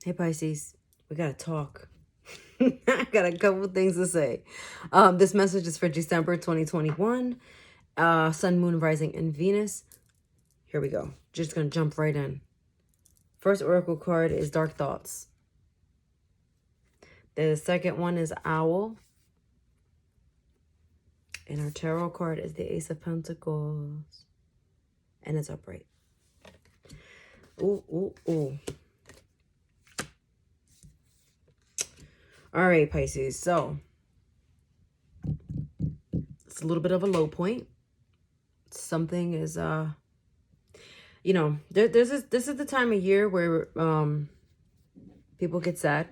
Hey Pisces, we gotta talk. I got a couple things to say. This message is for December 2021. Sun, Moon, Rising, and Venus. Here we go. Just gonna jump right in. First oracle card is Dark Thoughts. The second one is Owl. And our tarot card is the Ace of Pentacles. And it's upright. Ooh, ooh, ooh. All right, Pisces. So, it's a little bit of a low point. Something is, you know, this is the time of year where people get sad.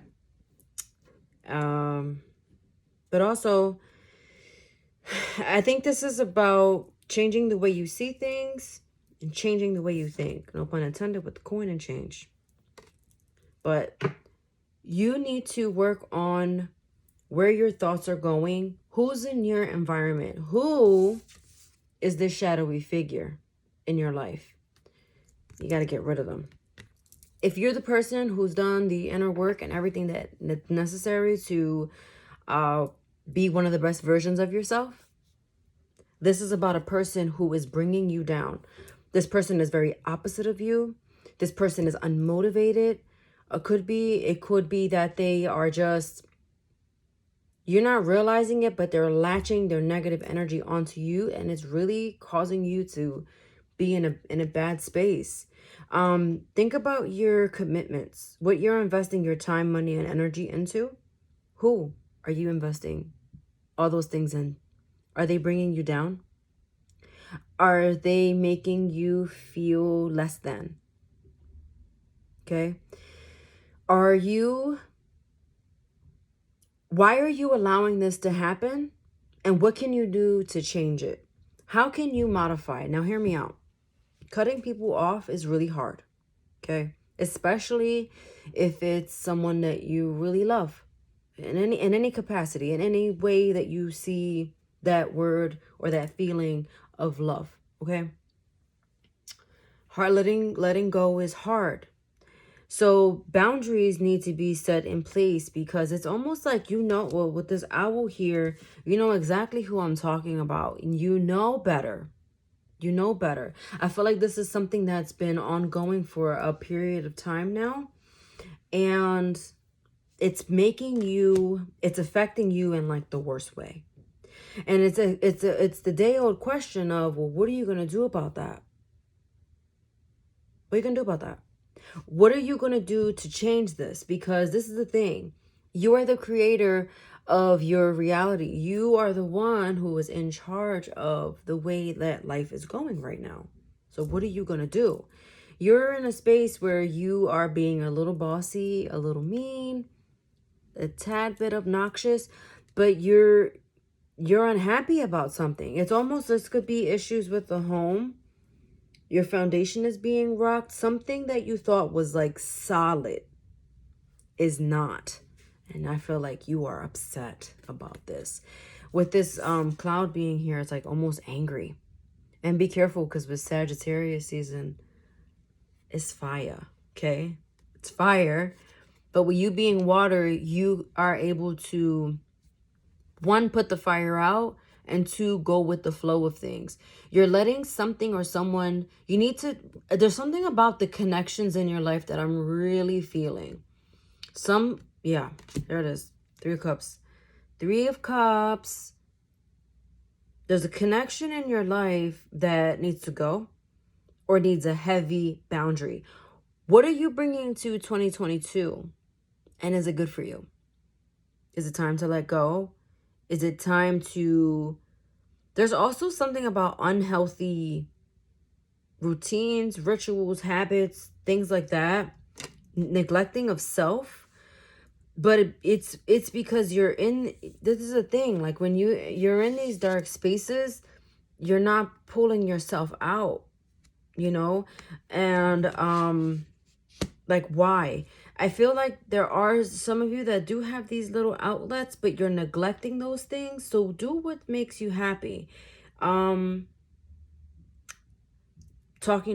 But also, I think this is about changing the way you see things and changing the way you think. No pun intended with the coin and change. But you need to work on where your thoughts are going. Who's in your environment? Who is this shadowy figure in your life? You got to get rid of them. If you're the person who's done the inner work and everything that's necessary to be one of the best versions of yourself, this is about a person who is bringing you down. This person is very opposite of you. This person is unmotivated. It could be that they are just, you're not realizing it, but they're latching their negative energy onto you, and it's really causing you to be in a bad space. Think about your commitments, what you're investing your time, money, and energy into. Who are you investing all those things in? Are they bringing you down? Are they making you feel less than? Okay. Why are you allowing this to happen? And what can you do to change it? How can you modify it? Now, hear me out. Cutting people off is really hard. Okay. Especially if it's someone that you really love in any capacity, in any way that you see that word or that feeling of love. Okay. Hard letting go is hard. So boundaries need to be set in place, because it's almost like, well, with this owl here, you know exactly who I'm talking about. You know better. You know better. I feel like this is something that's been ongoing for a period of time now. And it's affecting you in like the worst way. And it's the day old question of, well, what are you going to do about that? What are you going to do about that? What are you going to do to change this? Because this is the thing. You are the creator of your reality. You are the one who is in charge of the way that life is going right now. So what are you going to do? You're in a space where you are being a little bossy, a little mean, a tad bit obnoxious, but you're unhappy about something. It's almost, this could be issues with the home. Your foundation is being rocked. Something that you thought was like solid is not. And I feel like you are upset about this. With this cloud being here, it's like almost angry. And be careful, because with Sagittarius season, it's fire. Okay? It's fire. But with you being water, you are able to, one, put the fire out, and two, go with the flow of things. You're letting something or someone, there's something about the connections in your life that I'm really feeling. Yeah, there it is. 3 of Cups. 3 of Cups. There's a connection in your life that needs to go or needs a heavy boundary. What are you bringing to 2022? And is it good for you? Is it time to let go? Is it time to... There's also something about unhealthy routines, rituals, habits, things like that. Neglecting of self. But it's because you're in... This is a thing. Like when you're in these dark spaces, you're not pulling yourself out, you know? And like, why? I feel like there are some of you that do have these little outlets, but you're neglecting those things. So do what makes you happy. Talking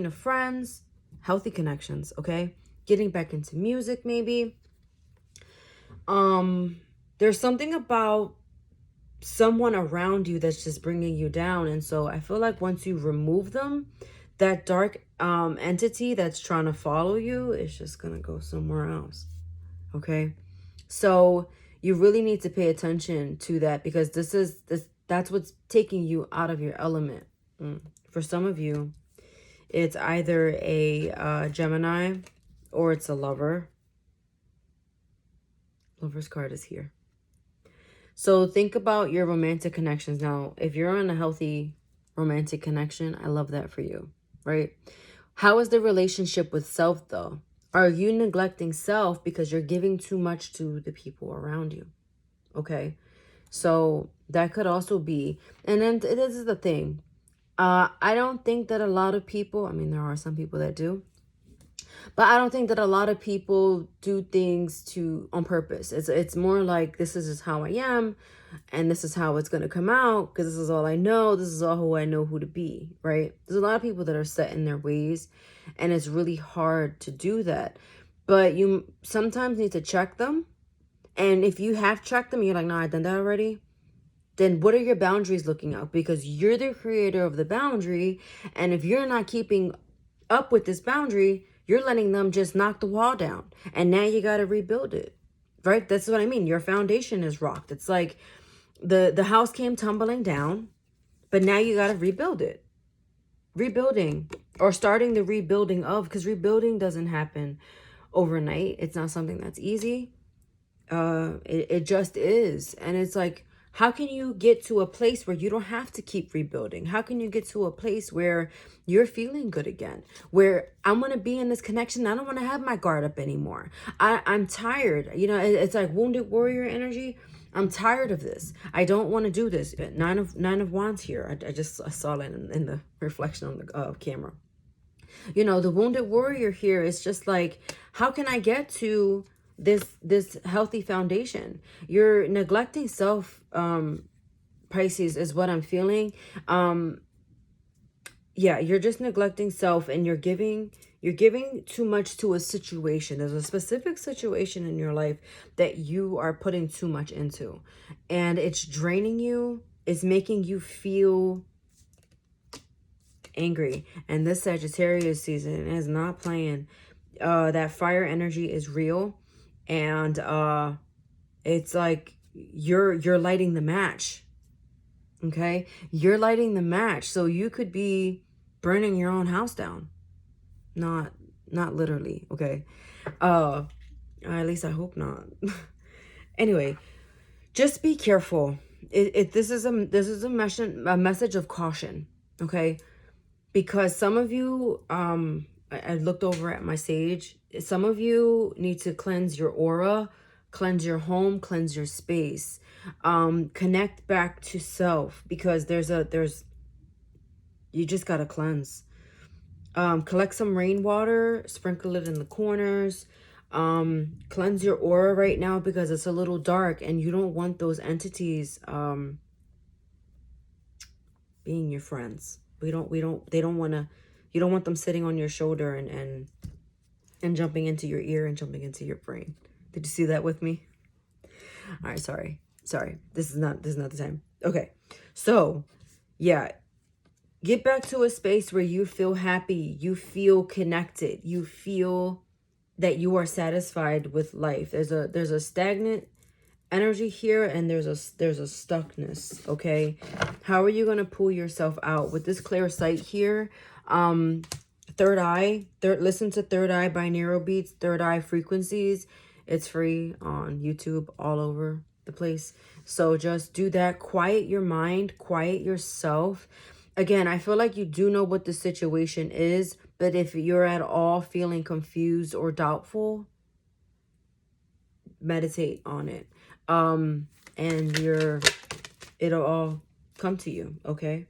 to friends, healthy connections, okay? getting back into music maybe. There's something about someone around you that's just bringing you down. And so I feel like once you remove them, that dark entity that's trying to follow you is just going to go somewhere else. Okay? So you really need to pay attention to that, because that's what's taking you out of your element. For some of you, it's either a Gemini or it's a lover. Lover's card is here. So think about your romantic connections. Now, if you're in a healthy romantic connection, I love that for you, right? How is the relationship with self, though? Are you neglecting self because you're giving too much to the people around you? Okay. So that could also be, and then this is the thing. I don't think that a lot of people, I mean, there are some people that do, but I don't think that a lot of people do things on purpose. It's more like, this is just how I am, and this is how it's going to come out, because this is all I know. This is all who I know who to be, right? There's a lot of people that are set in their ways, and it's really hard to do that. But you sometimes need to check them. And if you have checked them, you're like, no, I've done that already. Then what are your boundaries looking out? Because you're the creator of the boundary. And if you're not keeping up with this boundary, you're letting them just knock the wall down. And now you got to rebuild it, right? That's what I mean. Your foundation is rocked. It's like the house came tumbling down, but now you got to rebuild it. Rebuilding, or starting the rebuilding of, because rebuilding doesn't happen overnight. It's not something that's easy. It just is. And it's like, how can you get to a place where you don't have to keep rebuilding? How can you get to a place where you're feeling good again? Where I want to be in this connection. I don't want to have my guard up anymore. I'm tired. You know, it's like wounded warrior energy. I'm tired of this. I don't want to do this. Nine of Wands here. I saw that in the reflection on the camera. You know, the wounded warrior here is just like, how can I get to this healthy foundation? You're neglecting self, Pisces, is what I'm feeling. Yeah, you're just neglecting self, and you're giving too much to a situation. There's a specific situation in your life that you are putting too much into, and it's draining you. It's making you feel angry. And this Sagittarius season is not playing. That fire energy is real. And it's like you're lighting the match. Okay? You're lighting the match. So you could be burning your own house down. Not literally, okay? At least I hope not. Anyway, just be careful. This is a message of caution, okay? Because some of you, I looked over at my sage. Some of you need to cleanse your aura, cleanse your home, cleanse your space, connect back to self, because you just gotta cleanse. Collect some rainwater, sprinkle it in the corners, cleanse your aura right now, because it's a little dark, and you don't want those entities being your friends. They don't want to, you don't want them sitting on your shoulder and jumping into your ear and jumping into your brain. Did you see that with me? All right, sorry. This is not the time. Okay. So, yeah, get back to a space where you feel happy, you feel connected, you feel that you are satisfied with life. There's a stagnant energy here, and there's a stuckness. Okay, how are you going to pull yourself out with this clear sight here? Third eye, listen to Third Eye by Nero Beats, Third Eye Frequencies. It's free on YouTube, all over the place. So just do that. Quiet your mind, quiet yourself. Again, I feel like you do know what the situation is, but if you're at all feeling confused or doubtful, meditate on it. And it'll all come to you, okay?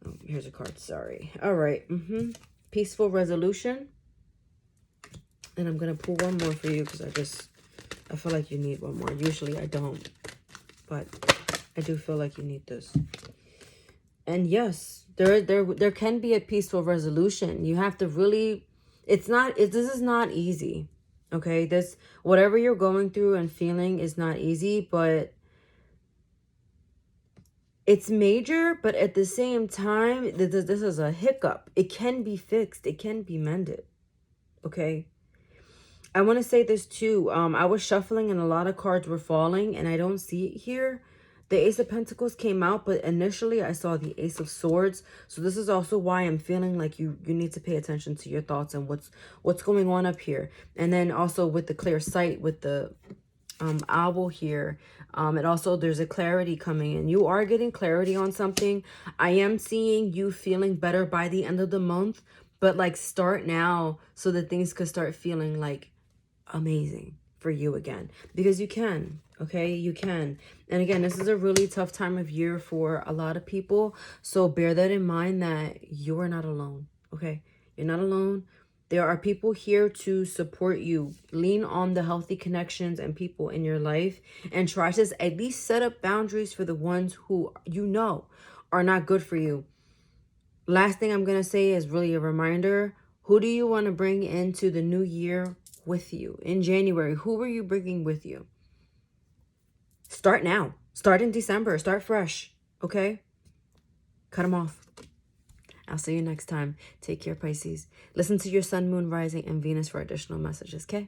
Oh, here's a card, sorry. All right, peaceful resolution. And I'm gonna pull one more for you, because I feel like you need one more. Usually I don't, but I do feel like you need this. And yes, there can be a peaceful resolution. You have to really This is not easy. Okay, whatever you're going through and feeling is not easy, but it's major. But at the same time, this is a hiccup. It can be fixed. It can be mended. Okay. I want to say this too. I was shuffling and a lot of cards were falling and I don't see it here. The Ace of Pentacles came out, but initially I saw the Ace of Swords. So this is also why I'm feeling like you need to pay attention to your thoughts and what's going on up here. And then also with the clear sight with the owl here, it also, there's a clarity coming in. You are getting clarity on something. I am seeing you feeling better by the end of the month, but like start now so that things could start feeling like amazing for you again, because you can. Okay, you can. And again, this is a really tough time of year for a lot of people, so bear that in mind, that you are not alone. Okay, you're not alone. There are people here to support you. Lean on the healthy connections and people in your life, and try to at least set up boundaries for the ones who you know are not good for you. Last thing I'm going to say is really a reminder. Who do you want to bring into the new year with you in January? Who are you bringing with you? Start now. Start in December. Start fresh. Okay? Cut them off. I'll see you next time. Take care, Pisces. Listen to your sun, moon, rising, and Venus for additional messages, okay?